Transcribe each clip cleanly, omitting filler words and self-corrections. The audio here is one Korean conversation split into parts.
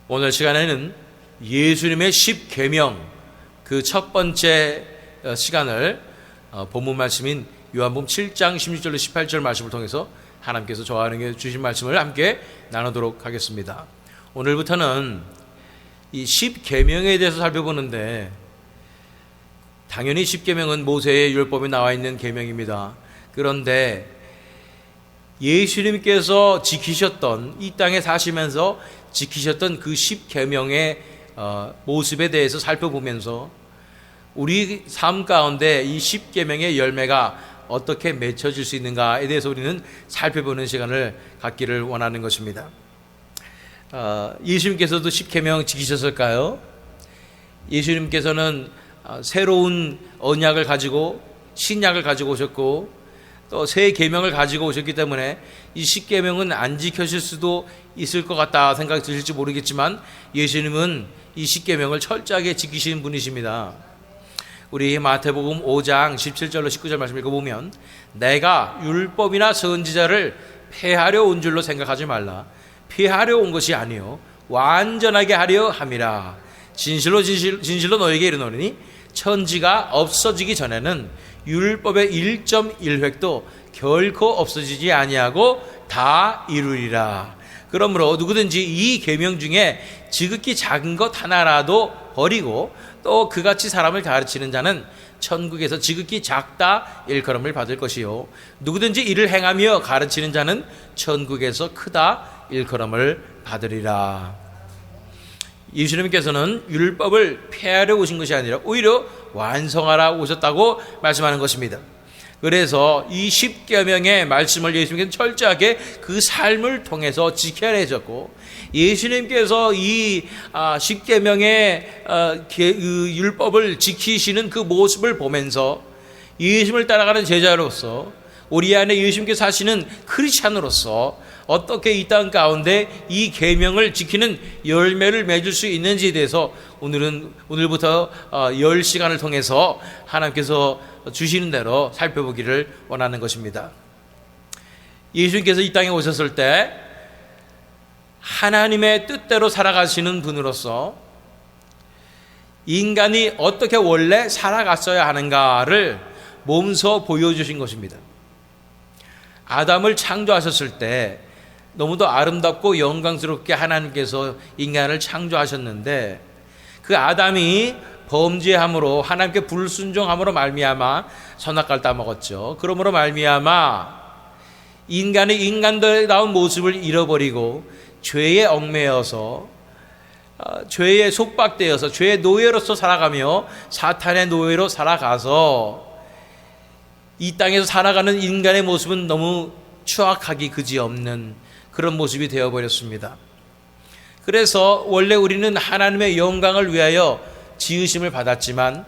오늘 시간에는 예수님의 10계명 그 첫 번째 시간을 본문 말씀인 요한복음 7장 16절로 18절 말씀을 통해서 하나님께서 저와에게 주신 말씀을 함께 나누도록 하겠습니다. 오늘부터는 이 10계명에 대해서 살펴보는데, 당연히 10계명은 모세의 율법에 나와 있는 계명입니다. 그런데 예수님께서 지키셨던, 이 땅에 사시면서 지키셨던 그 10계명의 모습에 대해서 살펴보면서 우리 삶 가운데 이 10계명의 열매가 어떻게 맺혀질 수 있는가에 대해서 우리는 살펴보는 시간을 갖기를 원하는 것입니다. 예수님께서도 10계명 지키셨을까요? 예수님께서는 새로운 언약을 가지고 신약을 가지고 오셨고 또 새 계명을 가지고 오셨기 때문에 이 10계명은 안 지켜질 수도 있을 것 같다 생각이 드실지 모르겠지만, 예수님은 이 10계명을 철저하게 지키시는 분이십니다. 우리 마태복음 5장 17절로 19절 말씀 읽어보면, 내가 율법이나 선지자를 폐하려 온 줄로 생각하지 말라. 폐하려 온 것이 아니요 완전하게 하려 함이라. 진실로 너에게 이르노니 천지가 없어지기 전에는 율법의 1.1획도 결코 없어지지 아니하고 다 이루리라. 그러므로 누구든지 이 계명 중에 지극히 작은 것 하나라도 버리고 또 그같이 사람을 가르치는 자는 천국에서 지극히 작다 일컬음을 받을 것이요, 누구든지 이를 행하며 가르치는 자는 천국에서 크다 일컬음을 받으리라. 예수님께서는 율법을 폐하려 오신 것이 아니라 오히려 완성하라 오셨다고 말씀하는 것입니다. 그래서 이 10계명의 말씀을 예수님께서 철저하게 그 삶을 통해서 지켜내셨고, 예수님께서 이 10계명의 율법을 지키시는 그 모습을 보면서 예수님을 따라가는 제자로서, 우리 안에 예수님께서 하시는 크리스찬으로서 어떻게 이 땅 가운데 이 계명을 지키는 열매를 맺을 수 있는지에 대해서 오늘부터 10시간을 통해서 하나님께서 주시는 대로 살펴보기를 원하는 것입니다. 예수님께서 이 땅에 오셨을 때 하나님의 뜻대로 살아가시는 분으로서 인간이 어떻게 원래 살아갔어야 하는가를 몸소 보여주신 것입니다. 아담을 창조하셨을 때 너무도 아름답고 영광스럽게 하나님께서 인간을 창조하셨는데, 그 아담이 범죄함으로 하나님께 불순종함으로 말미암아 선악과를 따먹었죠. 그러므로 말미암아 인간의 인간다운 모습을 잃어버리고 죄에 얽매여서 죄에 속박되어서 죄의 노예로서 살아가며 사탄의 노예로 살아가서 이 땅에서 살아가는 인간의 모습은 너무 추악하기 그지없는 그런 모습이 되어버렸습니다. 그래서 원래 우리는 하나님의 영광을 위하여 지으심을 받았지만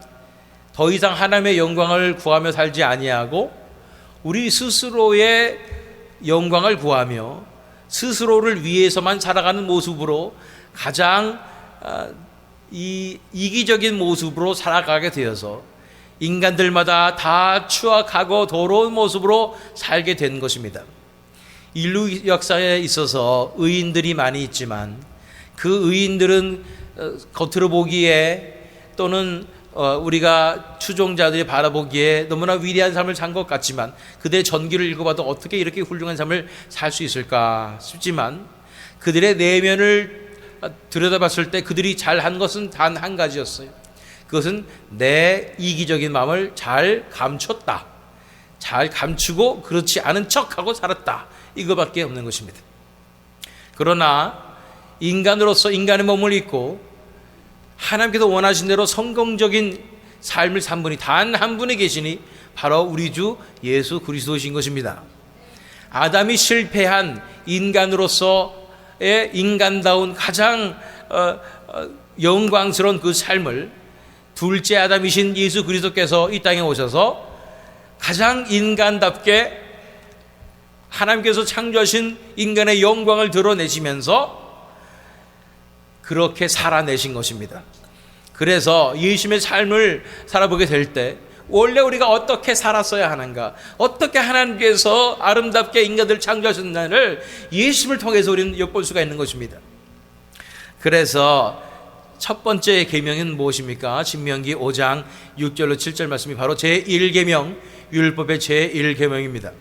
더 이상 하나님의 영광을 구하며 살지 아니하고 우리 스스로의 영광을 구하며 스스로를 위해서만 살아가는 모습으로 가장 이기적인 모습으로 살아가게 되어서 인간들마다 다 추악하고 더러운 모습으로 살게 된 것입니다. 인류 역사에 있어서 의인들이 많이 있지만 그 의인들은 겉으로 보기에 또는 우리가 추종자들이 바라보기에 너무나 위대한 삶을 산 것 같지만, 그들의 전기를 읽어봐도 어떻게 이렇게 훌륭한 삶을 살 수 있을까 싶지만, 그들의 내면을 들여다봤을 때 그들이 잘한 것은 단 한 가지였어요. 그것은 내 이기적인 마음을 잘 감췄다, 잘 감추고 그렇지 않은 척하고 살았다, 이거밖에 없는 것입니다. 그러나 인간으로서 인간의 몸을 입고 하나님께서 원하신 대로 성공적인 삶을 산 분이 단 한 분이 계시니 바로 우리 주 예수 그리스도이신 것입니다. 아담이 실패한 인간으로서의 인간다운 가장 영광스러운 그 삶을 둘째 아담이신 예수 그리스도께서 이 땅에 오셔서 가장 인간답게 하나님께서 창조하신 인간의 영광을 드러내시면서 그렇게 살아내신 것입니다. 그래서 예수님의 삶을 살아보게 될 때 원래 우리가 어떻게 살았어야 하는가, 어떻게 하나님께서 아름답게 인간들을 창조하셨는가를 예수님을 통해서 우리는 엿볼 수가 있는 것입니다. 그래서 첫 번째 계명은 무엇입니까? 신명기 5장 6절로 7절 말씀이 바로 제1계명, 율법의 제1계명입니다.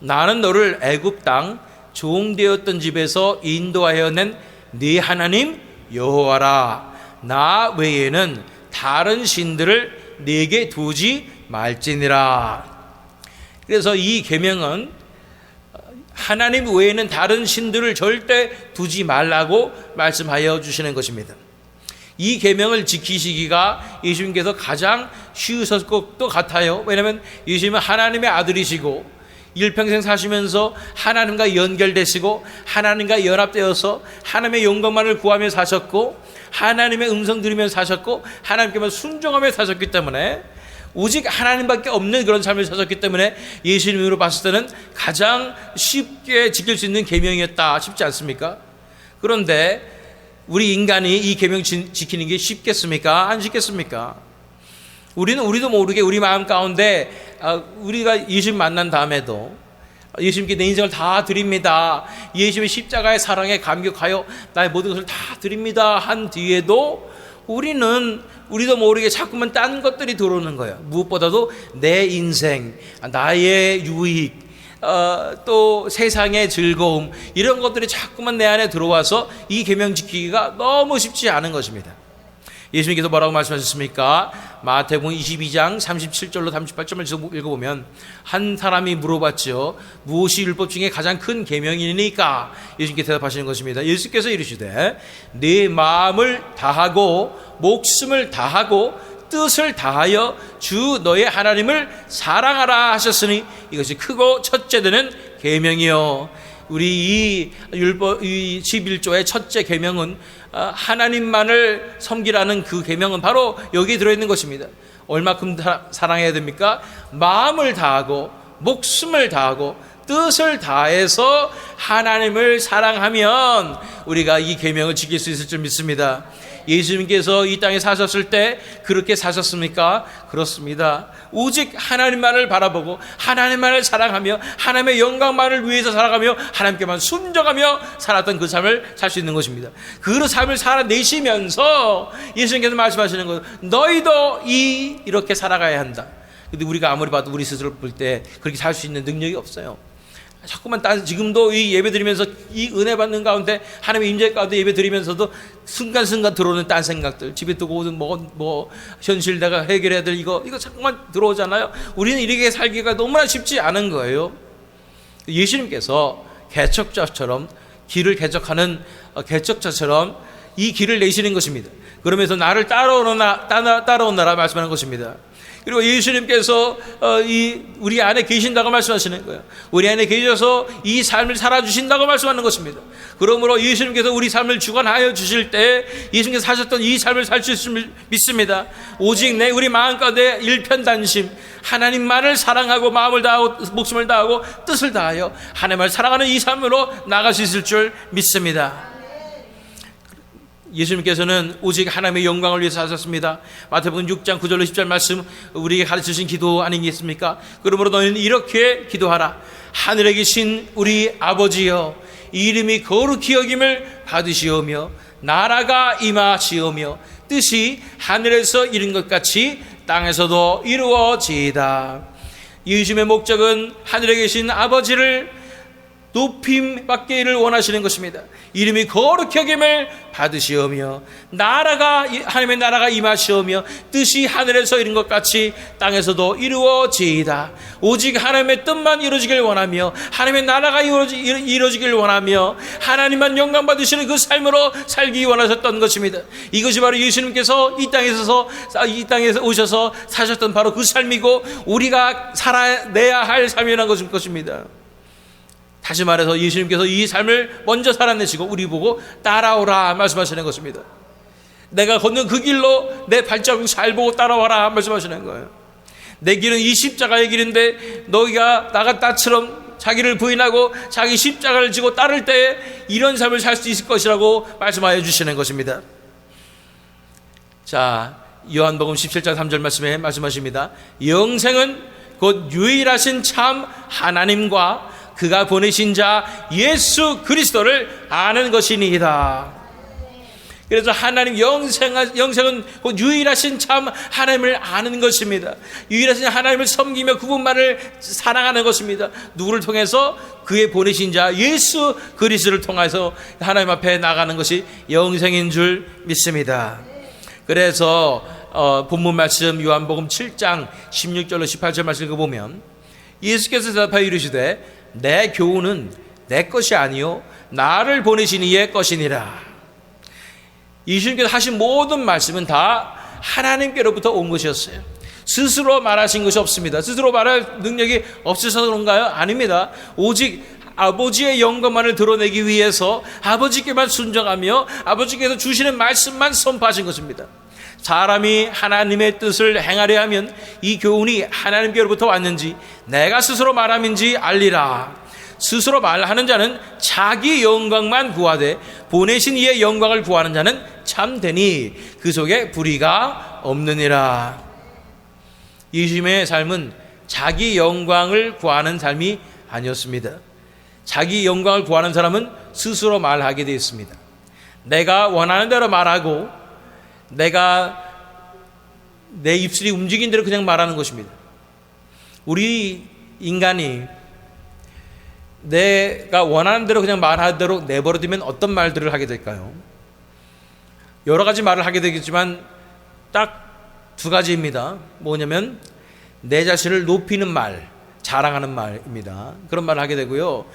나는 너를 애굽 땅 종되었던 집에서 인도하여 낸 네 하나님 여호와라. 나 외에는 다른 신들을 네게 두지 말지니라. 그래서 이 계명은 하나님 외에는 다른 신들을 절대 두지 말라고 말씀하여 주시는 것입니다. 이 계명을 지키시기가 예수님께서 가장 쉬우셨을 것도 같아요. 왜냐하면 예수님은 하나님의 아들이시고 일평생 사시면서 하나님과 연결되시고 하나님과 연합되어서 하나님의 영광만을 구하며 사셨고 하나님의 음성 들으며 사셨고 하나님께만 순종하며 사셨기 때문에 오직 하나님밖에 없는 그런 삶을 사셨기 때문에 예수님으로 봤을 때는 가장 쉽게 지킬 수 있는 계명이었다 싶지 않습니까? 그런데 우리 인간이 이 계명 지키는 게 쉽겠습니까? 안 쉽겠습니까? 우리도 모르게 우리 마음 가운데 우리가 예수님 만난 다음에도 예수님께 내 인생을 다 드립니다, 예수님의 십자가의 사랑에 감격하여 나의 모든 것을 다 드립니다 한 뒤에도 우리도 모르게 자꾸만 딴 것들이 들어오는 거예요. 무엇보다도 내 인생, 나의 유익, 또 세상의 즐거움, 이런 것들이 자꾸만 내 안에 들어와서 이 계명 지키기가 너무 쉽지 않은 것입니다. 예수님께서 뭐라고 말씀하셨습니까? 마태복음 22장 37절로 38절을 읽어보면 한 사람이 물어봤죠. 무엇이 율법 중에 가장 큰 계명이니까? 예수님께서 대답하시는 것입니다. 예수께서 이르시되 네 마음을 다하고 목숨을 다하고 뜻을 다하여 주 너의 하나님을 사랑하라 하셨으니 이것이 크고 첫째 되는 계명이요. 우리 이 율법, 이 11조의 첫째 계명은 하나님만을 섬기라는 그 계명은 바로 여기에 들어있는 것입니다. 얼마큼 사랑해야 됩니까? 마음을 다하고 목숨을 다하고 뜻을 다해서 하나님을 사랑하면 우리가 이 계명을 지킬 수 있을 줄 믿습니다. 예수님께서 이 땅에 사셨을 때 그렇게 사셨습니까? 그렇습니다. 오직 하나님만을 바라보고 하나님만을 사랑하며 하나님의 영광만을 위해서 살아가며 하나님께만 순종하며 살았던 그 삶을 살 수 있는 것입니다. 그 삶을 살아내시면서 예수님께서 말씀하시는 것, 너희도 이렇게 살아가야 한다. 근데 우리가 아무리 봐도 우리 스스로 볼 때 그렇게 살 수 있는 능력이 없어요. 자꾸만 지금도 이 예배 드리면서 이 은혜 받는 가운데 하나님의 임재 가운데 예배 드리면서도 순간순간 들어오는 딴 생각들, 집에 두고 오든 뭐 현실 내가 해결해야 될 이거 자꾸만 들어오잖아요. 우리는 이렇게 살기가 너무나 쉽지 않은 거예요. 예수님께서 개척자처럼 길을 개척하는 개척자처럼 이 길을 내시는 것입니다. 그러면서 나를 따라오너라 말씀하는 것입니다. 그리고 예수님께서 우리 안에 계신다고 말씀하시는 거예요. 우리 안에 계셔서 이 삶을 살아주신다고 말씀하는 것입니다. 그러므로 예수님께서 우리 삶을 주관하여 주실 때 예수님께서 사셨던 이 삶을 살 수 있음을 믿습니다. 오직 우리 마음 가운데 일편단심, 하나님만을 사랑하고 마음을 다하고 목숨을 다하고 뜻을 다하여 하나님을 사랑하는 이 삶으로 나갈 수 있을 줄 믿습니다. 예수님께서는 오직 하나님의 영광을 위해서 하셨습니다. 마태복음 6장 9절로 10절 말씀 우리에게 가르치신 기도 아니겠습니까? 그러므로 너희는 이렇게 기도하라. 하늘에 계신 우리 아버지여, 이름이 거룩히 여김을 받으시오며 나라가 임하시오며 뜻이 하늘에서 이룬 것 같이 땅에서도 이루어지이다. 예수님의 목적은 하늘에 계신 아버지를 높임 받기를 원하시는 것입니다. 이름이 거룩히 여김을 받으시오며 하나님의 나라가 임하시오며 뜻이 하늘에서 이룬 것 같이 땅에서도 이루어지이다. 오직 하나님의 뜻만 이루어지길 원하며 하나님의 나라가 이루어지길 원하며 하나님만 영광 받으시는 그 삶으로 살기 원하셨던 것입니다. 이것이 바로 예수님께서 이 땅에서 오셔서 사셨던 바로 그 삶이고 우리가 살아내야 할 삶이라는 것입니다. 다시 말해서 예수님께서 이 삶을 먼저 살아내시고 우리 보고 따라오라 말씀하시는 것입니다. 내가 걷는 그 길로 내 발자국 잘 보고 따라와라 말씀하시는 거예요. 내 길은 이 십자가의 길인데 너희가 나같다처럼 자기를 부인하고 자기 십자가를 지고 따를 때 이런 삶을 살 수 있을 것이라고 말씀하여 주시는 것입니다. 자, 요한복음 17장 3절 말씀에 말씀하십니다. 영생은 곧 유일하신 참 하나님과 그가 보내신 자 예수 그리스도를 아는 것이니이다. 그래서 하나님 영생은 곧 유일하신 참 하나님을 아는 것입니다. 유일하신 하나님을 섬기며 그분만을 사랑하는 것입니다. 누구를 통해서? 그의 보내신 자 예수 그리스도를 통해서 하나님 앞에 나가는 것이 영생인 줄 믿습니다. 그래서 본문 말씀 요한복음 7장 16절로 18절 말씀을 보면 예수께서 대답하여 이르시되 내 교훈은 내 것이 아니요 나를 보내신 이의 것이니라. 예수님께서 하신 모든 말씀은 다 하나님께로부터 온 것이었어요. 스스로 말하신 것이 없습니다. 스스로 말할 능력이 없으셔서 그런가요? 아닙니다. 오직 아버지의 영광만을 드러내기 위해서 아버지께만 순종하며 아버지께서 주시는 말씀만 선포하신 것입니다. 사람이 하나님의 뜻을 행하려 하면 이 교훈이 하나님께로부터 왔는지 내가 스스로 말함인지 알리라. 스스로 말하는 자는 자기 영광만 구하되 보내신 이의 영광을 구하는 자는 참되니 그 속에 불의가 없느니라. 예수님의 삶은 자기 영광을 구하는 삶이 아니었습니다. 자기 영광을 구하는 사람은 스스로 말하게 되어 있습니다. 내가 원하는 대로 말하고 내가 내 입술이 움직인 대로 그냥 말하는 것입니다. 우리 인간이 내가 원하는 대로 그냥 말하는 대로 내버려두면 어떤 말들을 하게 될까요? 여러 가지 말을 하게 되겠지만 딱 두 가지입니다. 뭐냐면 내 자신을 높이는 말, 자랑하는 말입니다. 그런 말을 하게 되고요.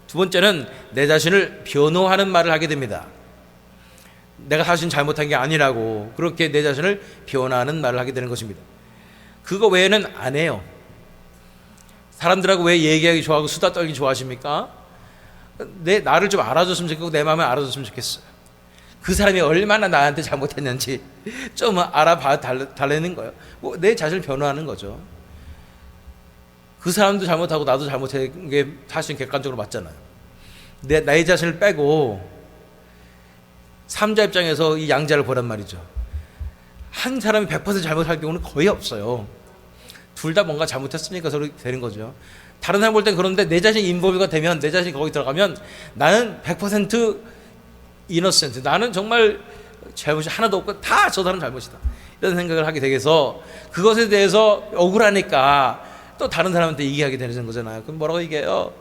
두 번째는 내 자신을 변호하는 말을 하게 됩니다. 내가 사실 잘못한 게 아니라고 그렇게 내 자신을 변호하는 말을 하게 되는 것입니다. 그거 외에는 안 해요. 사람들하고 왜 얘기하기 좋아하고 수다 떨기 좋아하십니까? 나를 좀 알아줬으면 좋겠고 내 마음을 알아줬으면 좋겠어요. 그 사람이 얼마나 나한테 잘못했는지 좀 알아봐 달라는 거예요. 뭐 내 자신을 변호하는 거죠. 그 사람도 잘못하고 나도 잘못한 게 사실 객관적으로 맞잖아요. 나의 자신을 빼고 삼자 입장에서 이 양자를 보란 말이죠. 한 사람이 100% 잘못할 경우는 거의 없어요. 둘 다 뭔가 잘못했으니까 서로 되는 거죠. 다른 사람 볼 땐 그런데 내 자신이 인볼브가 되면, 내 자신이 거기 들어가면 나는 100% 이너센트, 나는 정말 잘못이 하나도 없고 다 저 사람 잘못이다, 이런 생각을 하게 되겠어. 그것에 대해서 억울하니까 또 다른 사람한테 얘기하게 되는 거잖아요. 그럼 뭐라고 얘기해요?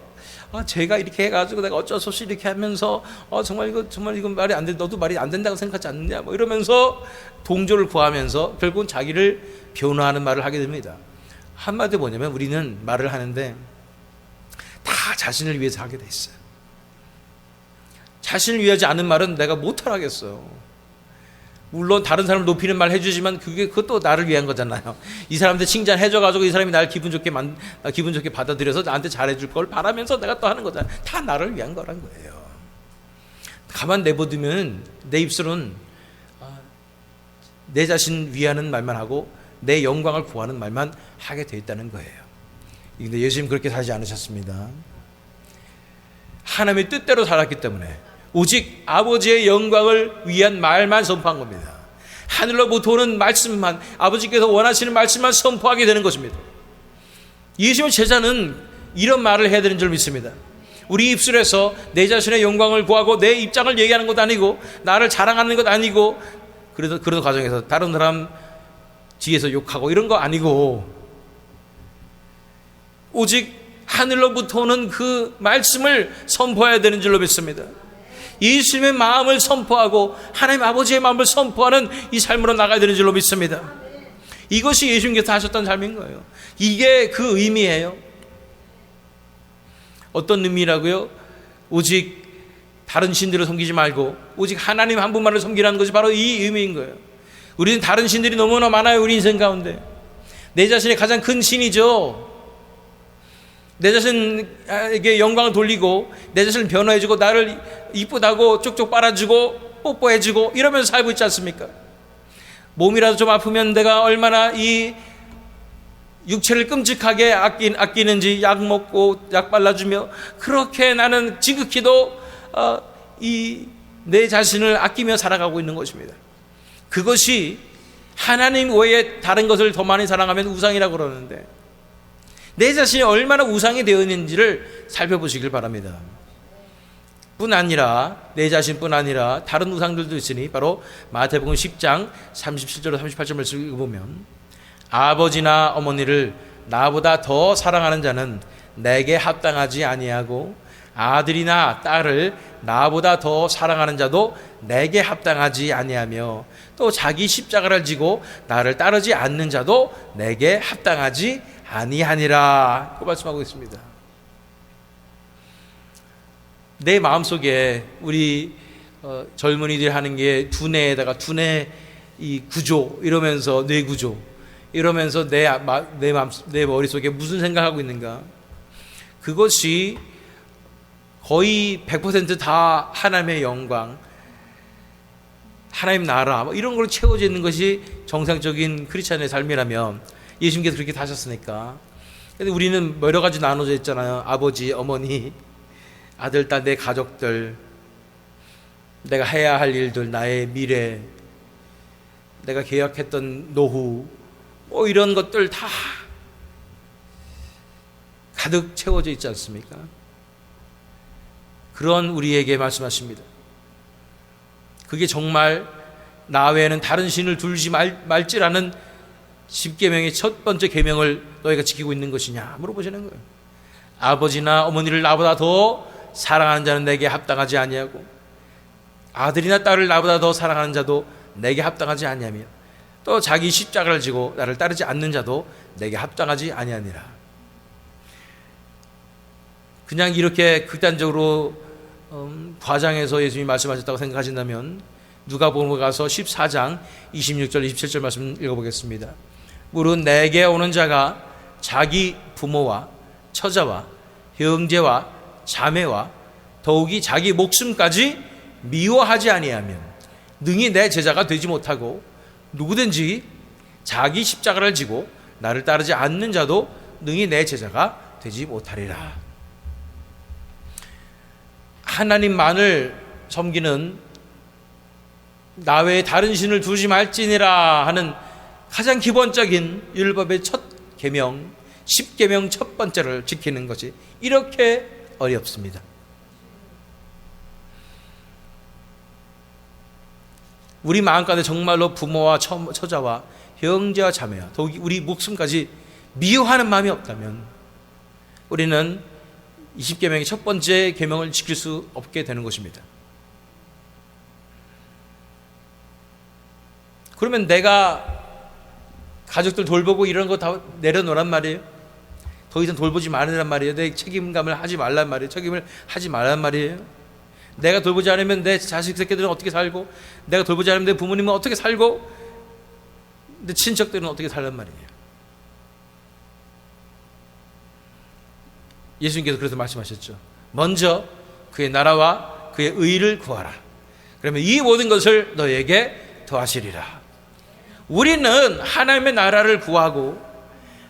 제가 이렇게 해가지고 내가 어쩔 수 없이 이렇게 하면서 정말 이건 말이 안 돼, 너도 말이 안 된다고 생각하지 않느냐, 뭐 이러면서 동조를 구하면서 결국은 자기를 변호하는 말을 하게 됩니다. 한마디로 뭐냐면 우리는 말을 하는데 다 자신을 위해서 하게 돼 있어요. 자신을 위하지 않은 말은 내가 못하겠어요. 물론 다른 사람을 높이는 말 해주지만 그것도 나를 위한 거잖아요. 이 사람한테 칭찬해줘가지고 이 사람이 나를 기분 좋게 받아들여서 나한테 잘해줄 걸 바라면서 내가 또 하는 거잖아요. 다 나를 위한 거란 거예요. 가만 내버두면 내 입술은 내 자신 위하는 말만 하고 내 영광을 구하는 말만 하게 돼 있다는 거예요. 근데 예수님 그렇게 살지 않으셨습니다. 하나님의 뜻대로 살았기 때문에 오직 아버지의 영광을 위한 말만 선포한 겁니다. 하늘로부터 오는 말씀만, 아버지께서 원하시는 말씀만 선포하게 되는 것입니다. 예수님의 제자는 이런 말을 해야 되는 줄 믿습니다. 우리 입술에서 내 자신의 영광을 구하고 내 입장을 얘기하는 것도 아니고 나를 자랑하는 것도 아니고 그런 과정에서 다른 사람 뒤에서 욕하고 이런 거 아니고 오직 하늘로부터 오는 그 말씀을 선포해야 되는 줄로 믿습니다. 예수님의 마음을 선포하고 하나님 아버지의 마음을 선포하는 이 삶으로 나가야 되는 줄로 믿습니다. 이것이 예수님께서 하셨던 삶인 거예요. 이게 그 의미예요. 어떤 의미라고요? 오직 다른 신들을 섬기지 말고 오직 하나님 한 분만을 섬기라는 것이 바로 이 의미인 거예요. 우리는 다른 신들이 너무나 많아요. 우리 인생 가운데 내 자신이 가장 큰 신이죠. 내 자신에게 영광을 돌리고 내 자신을 변호해주고 나를 이쁘다고 쪽쪽 빨아주고 뽀뽀해주고 이러면서 살고 있지 않습니까? 몸이라도 좀 아프면 내가 얼마나 이 육체를 끔찍하게 아끼는지 약 먹고 약 발라주며 그렇게 나는 지극히도 내 자신을 아끼며 살아가고 있는 것입니다. 그것이 하나님 외에 다른 것을 더 많이 사랑하면 우상이라고 그러는데, 내 자신이 얼마나 우상이 되어 있는지를 살펴보시길 바랍니다. 뿐 아니라, 내 자신뿐 아니라 다른 우상들도 있으니, 바로 마태복음 10장 37절 38절 말씀을 읽어보면, 아버지나 어머니를 나보다 더 사랑하는 자는 내게 합당하지 아니하고, 아들이나 딸을 나보다 더 사랑하는 자도 내게 합당하지 아니하며, 또 자기 십자가를 지고 나를 따르지 않는 자도 내게 합당하지 아니하니라, 그 말씀하고 있습니다. 내 마음속에 우리 젊은이들이 하는 게 두뇌에다가 두뇌 이 구조 이러면서, 뇌 구조 이러면서 내 머릿속에 무슨 생각하고 있는가, 그것이 거의 100% 하나님의 영광, 하나님 나라 이런 걸로 채워져 있는 것이 정상적인 크리스찬의 삶이라면, 예수님께서 그렇게 하셨으니까. 근데 우리는 여러 가지 나눠져 있잖아요. 아버지, 어머니, 아들, 딸, 내 가족들, 내가 해야 할 일들, 나의 미래, 내가 계약했던 노후, 이런 것들 다 가득 채워져 있지 않습니까? 그런 우리에게 말씀하십니다. 그게 정말 나 외에는 다른 신을 두지 말지라는 10계명의 첫 번째 계명을 너희가 지키고 있는 것이냐 물어보시는 거예요. 아버지나 어머니를 나보다 더 사랑하는 자는 내게 합당하지 아니하고, 아들이나 딸을 나보다 더 사랑하는 자도 내게 합당하지 아니하며, 또 자기 십자가를 지고 나를 따르지 않는 자도 내게 합당하지 아니하니라. 그냥 이렇게 극단적으로 과장해서 예수님이 말씀하셨다고 생각하신다면, 누가복음 가서 14장 26절 27절 말씀 읽어보겠습니다. 무릇 내게 오는 자가 자기 부모와 처자와 형제와 자매와 더욱이 자기 목숨까지 미워하지 아니하면 능히 내 제자가 되지 못하고, 누구든지 자기 십자가를 지고 나를 따르지 않는 자도 능히 내 제자가 되지 못하리라. 하나님만을 섬기는, 나 외에 다른 신을 두지 말지니라 하는 가장 기본적인 율법의 첫 계명, 10계명 첫 번째를 지키는 것이 이렇게 어렵습니다. 우리 마음가운데 정말로 부모와 처자와 형제와 자매와 더욱이 우리 목숨까지 미워하는 마음이 없다면, 우리는 20계명의 첫 번째 계명을 지킬 수 없게 되는 것입니다. 그러면 내가 가족들 돌보고 이런 거 다 내려놓란 말이에요. 더 이상 돌보지 말란 말이에요. 내 책임감을 하지 말란 말이에요. 책임을 하지 말란 말이에요. 내가 돌보지 않으면 내 자식 새끼들은 어떻게 살고, 내가 돌보지 않으면 내 부모님은 어떻게 살고, 내 친척들은 어떻게 살란 말이에요. 예수님께서 그래서 말씀하셨죠. 먼저 그의 나라와 그의 의를 구하라. 그러면 이 모든 것을 너에게 더하시리라. 우리는 하나님의 나라를 구하고,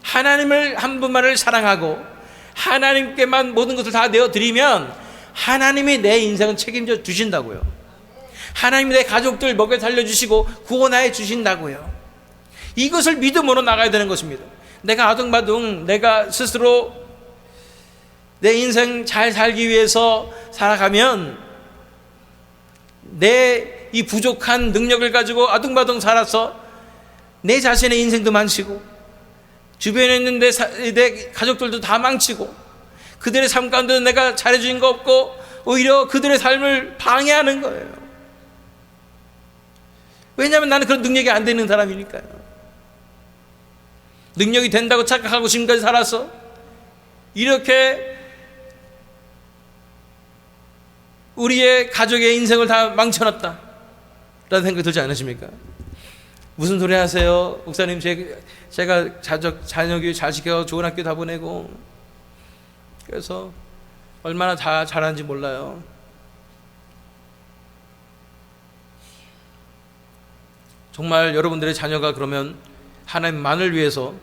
하나님을 한 분만을 사랑하고, 하나님께만 모든 것을 다 내어드리면 하나님이 내 인생을 책임져 주신다고요. 하나님이 내 가족들 먹여 살려주시고 구원하여 주신다고요. 이것을 믿음으로 나가야 되는 것입니다. 내가 아둥바둥 내가 스스로 내 인생 잘 살기 위해서 살아가면, 내 이 부족한 능력을 가지고 아둥바둥 살아서 내 자신의 인생도 망치고, 주변에 있는 내 가족들도 다 망치고, 그들의 삶 가운데 내가 잘해준 거 없고 오히려 그들의 삶을 방해하는 거예요. 왜냐하면 나는 그런 능력이 안 되는 사람이니까요. 능력이 된다고 착각하고 지금까지 살아서 이렇게 우리의 가족의 인생을 다 망쳐놨다 라는 생각이 들지 않으십니까? 무슨 소리 하세요? 목사님, 제가 자녀 교육 잘 시켜서 좋은 학교 다 보내고, 그래서 얼마나 다 잘하는지 몰라요. 정말 여러분들의 자녀가 그러면 하나님만을 위해서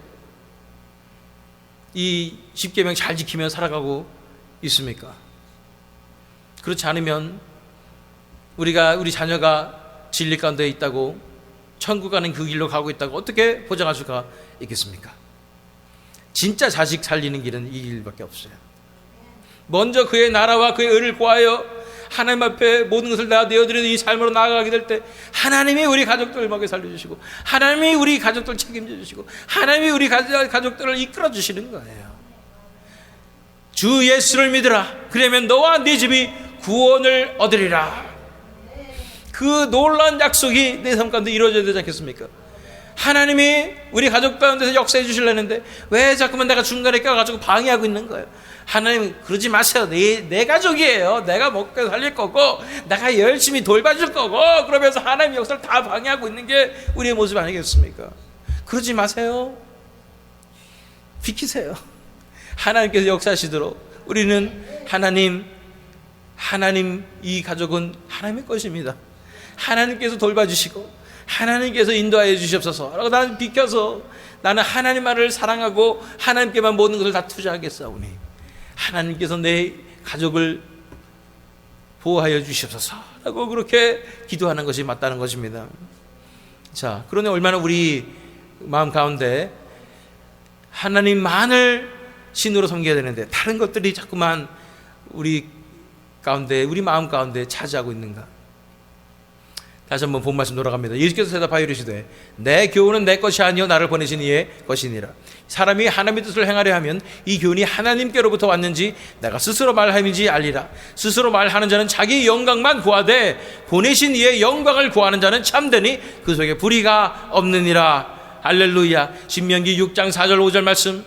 이 10계명 잘 지키며 살아가고 있습니까? 그렇지 않으면 우리 자녀가 진리 가운데 있다고 천국 가는 그 길로 가고 있다고 어떻게 보장할 수가 있겠습니까? 진짜 자식 살리는 길은 이 길밖에 없어요. 먼저 그의 나라와 그의 의를 구하여 하나님 앞에 모든 것을 다 내어드리는 이 삶으로 나아가게 될 때 하나님이 우리 가족들을 먹여 살려주시고 하나님이 우리 가족들을 책임져 주시고 하나님이 우리 가족들을 이끌어 주시는 거예요. 주 예수를 믿으라. 그러면 너와 네 집이 구원을 얻으리라. 그 놀라운 약속이 내 삶 가운데 이루어져야 되지 않겠습니까? 하나님이 우리 가족 가운데서 역사해 주시려는데 왜 자꾸만 내가 중간에 껴가지고 방해하고 있는 거예요? 하나님 그러지 마세요. 내 가족이에요. 내가 먹고 살릴 거고 내가 열심히 돌봐줄 거고 그러면서 하나님 역사를 다 방해하고 있는 게 우리의 모습 아니겠습니까? 그러지 마세요. 비키세요. 하나님께서 역사하시도록 우리는 하나님 이 가족은 하나님의 것입니다. 하나님께서 돌봐주시고 하나님께서 인도하여 주시옵소서. 라고 나는 비켜서 나는 하나님만을 사랑하고 하나님께만 모든 것을 다 투자하겠사오니 하나님께서 내 가족을 보호하여 주시옵소서 라고 그렇게 기도하는 것이 맞다는 것입니다. 자, 그러니 얼마나 우리 마음 가운데 하나님만을 신으로 섬겨야 되는데 다른 것들이 자꾸만 우리 가운데 우리 마음 가운데 차지하고 있는가? 다시 한번 본 말씀 돌아갑니다. 예수께서 대답하여 이르시되 내 교훈은 내 것이 아니요 나를 보내신 이의 것이니라. 사람이 하나님의 뜻을 행하려 하면 이 교훈이 하나님께로부터 왔는지 내가 스스로 말함인지 알리라. 스스로 말하는 자는 자기 영광만 구하되 보내신 이의 영광을 구하는 자는 참되니 그 속에 불의가 없느니라. 할렐루야. 신명기 6장 4절 5절 말씀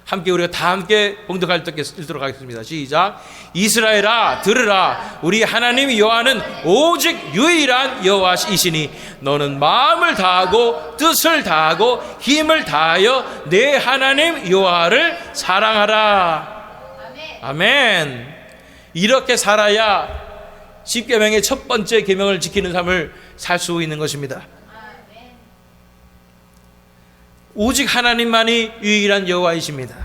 함께 우리가 다 함께 봉독할 때 읽도록 하겠습니다. 시작. 이스라엘아 들으라. 우리 하나님 여호와는 오직 유일한 여호와이시니 너는 마음을 다하고 뜻을 다하고 힘을 다하여 내 하나님 여호와를 사랑하라. 아멘. 이렇게 살아야 십계명의 첫 번째 계명을 지키는 삶을 살 수 있는 것입니다. 오직 하나님만이 유일한 여호와이십니다.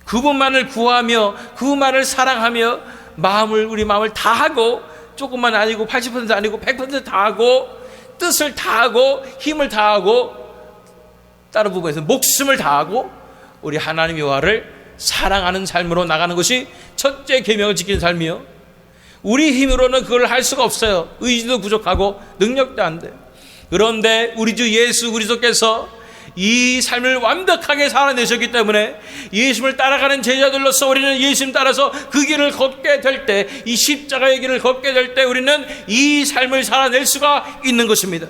그분만을 구하며 그분만을 사랑하며 우리 마음을 다하고 조금만 아니고 80% 아니고 100% 다하고 뜻을 다하고 힘을 다하고 다른 부분에서 목숨을 다하고 우리 하나님 여호와를 사랑하는 삶으로 나가는 것이 첫째 계명을 지키는 삶이요. 우리 힘으로는 그걸 할 수가 없어요. 의지도 부족하고 능력도 안 돼요. 그런데 우리 주 예수 그리스도께서 이 삶을 완벽하게 살아내셨기 때문에 예수님을 따라가는 제자들로서 우리는 예수님 따라서 그 길을 걷게 될 때, 이 십자가의 길을 걷게 될 때 우리는 이 삶을 살아낼 수가 있는 것입니다.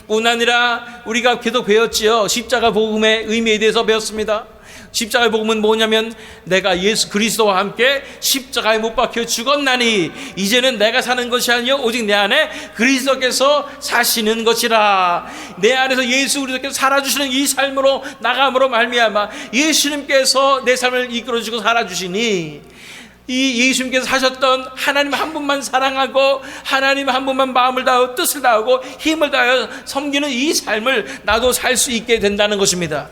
뿐 아니라 우리가 계속 배웠지요. 십자가 복음의 의미에 대해서 배웠습니다. 십자가의 복음은 뭐냐면 내가 예수 그리스도와 함께 십자가에 못 박혀 죽었나니 이제는 내가 사는 것이 아니요 오직 내 안에 그리스도께서 사시는 것이라. 내 안에서 예수 그리스도께서 살아주시는 이 삶으로 나감으로 말미암아 예수님께서 내 삶을 이끌어주고 살아주시니 이 예수님께서 하셨던 하나님 한 분만 사랑하고 하나님 한 분만 마음을 다하고 뜻을 다하고 힘을 다하여 섬기는 이 삶을 나도 살 수 있게 된다는 것입니다.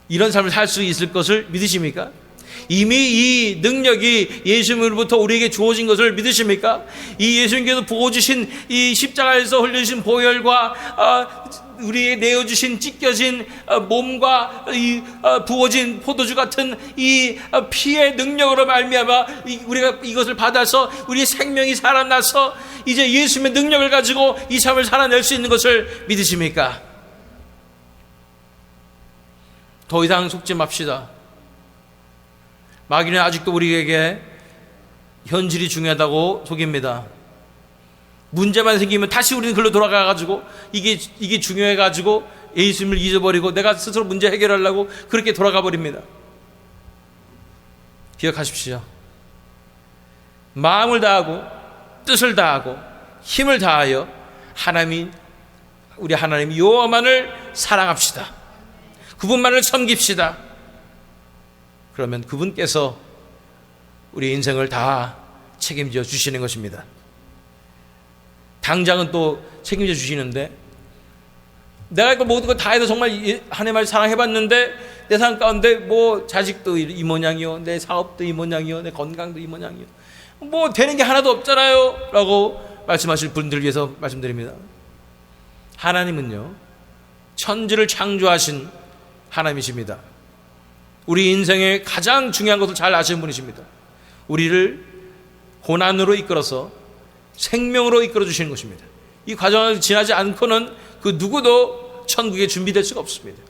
이런 삶을 살 수 있을 것을 믿으십니까? 이미 이 능력이 예수님으로부터 우리에게 주어진 것을 믿으십니까? 이 예수님께서 부어주신 이 십자가에서 흘려주신 보혈과 우리에게 내어주신 찢겨진 몸과 이 부어진 포도주 같은 이 피의 능력으로 말미암아 우리가 이것을 받아서 우리의 생명이 살아나서 이제 예수님의 능력을 가지고 이 삶을 살아낼 수 있는 것을 믿으십니까? 더 이상 속지 맙시다. 마귀는 아직도 우리에게 현실이 중요하다고 속입니다. 문제만 생기면 다시 우리는 글로 돌아가가지고 이게 중요해가지고 예수님을 잊어버리고 내가 스스로 문제 해결하려고 그렇게 돌아가 버립니다. 기억하십시오. 마음을 다하고 뜻을 다하고 힘을 다하여 우리 하나님 여호와만을 사랑합시다. 그분만을 섬깁시다. 그러면 그분께서 우리 인생을 다 책임져 주시는 것입니다. 당장은 또 책임져 주시는데 내가 이거 모든 거 다 해서 정말 하나님을 사랑해봤는데 내 삶 가운데 뭐 자식도 이 모양이요, 내 사업도 이 모양이요, 내 건강도 이 모양이요, 뭐 되는 게 하나도 없잖아요 라고 말씀하실 분들 위해서 말씀드립니다. 하나님은요, 천지를 창조하신 하나님이십니다. 우리 인생의 가장 중요한 것을 잘 아시는 분이십니다. 우리를 고난으로 이끌어서 생명으로 이끌어 주시는 것입니다. 이 과정을 지나지 않고는 그 누구도 천국에 준비될 수가 없습니다.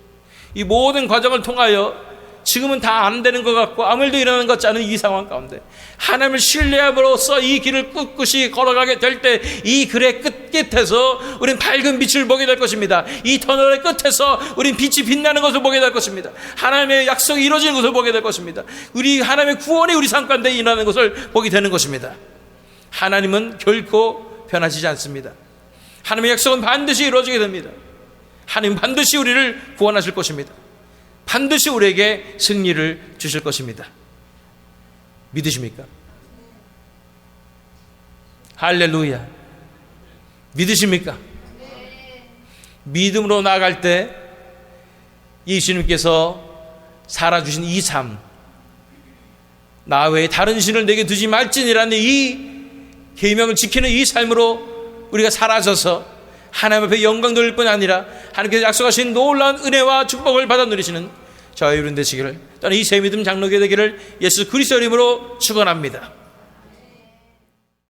이 모든 과정을 통하여 지금은 다 안 되는 것 같고 아무 일도 일어나는 것 같지 않은 이 상황 가운데 하나님을 신뢰함으로써 이 길을 꿋꿋이 걸어가게 될 때 이 길의 끝에서 우린 밝은 빛을 보게 될 것입니다. 이 터널의 끝에서 우린 빛이 빛나는 것을 보게 될 것입니다. 하나님의 약속이 이루어지는 것을 보게 될 것입니다. 우리 하나님의 구원이 우리 삶 가운데 일어나는 것을 보게 되는 것입니다. 하나님은 결코 변하시지 않습니다. 하나님의 약속은 반드시 이루어지게 됩니다. 하나님 반드시 우리를 구원하실 것입니다. 반드시 우리에게 승리를 주실 것입니다. 믿으십니까? 할렐루야. 믿으십니까? 믿음으로 나아갈 때 예수님께서 살아주신 이 삶, 나 외에 다른 신을 내게 두지 말지니라는 이 계명을 지키는 이 삶으로 우리가 살아져서 하나님 앞에 영광 돌릴 뿐 아니라 하나님께서 약속하신 놀라운 은혜와 축복을 받아 누리시는 저희 여러분 되시기를, 또는 이 새믿음 장로교 되기를 예수 그리스도 이름으로 축원합니다.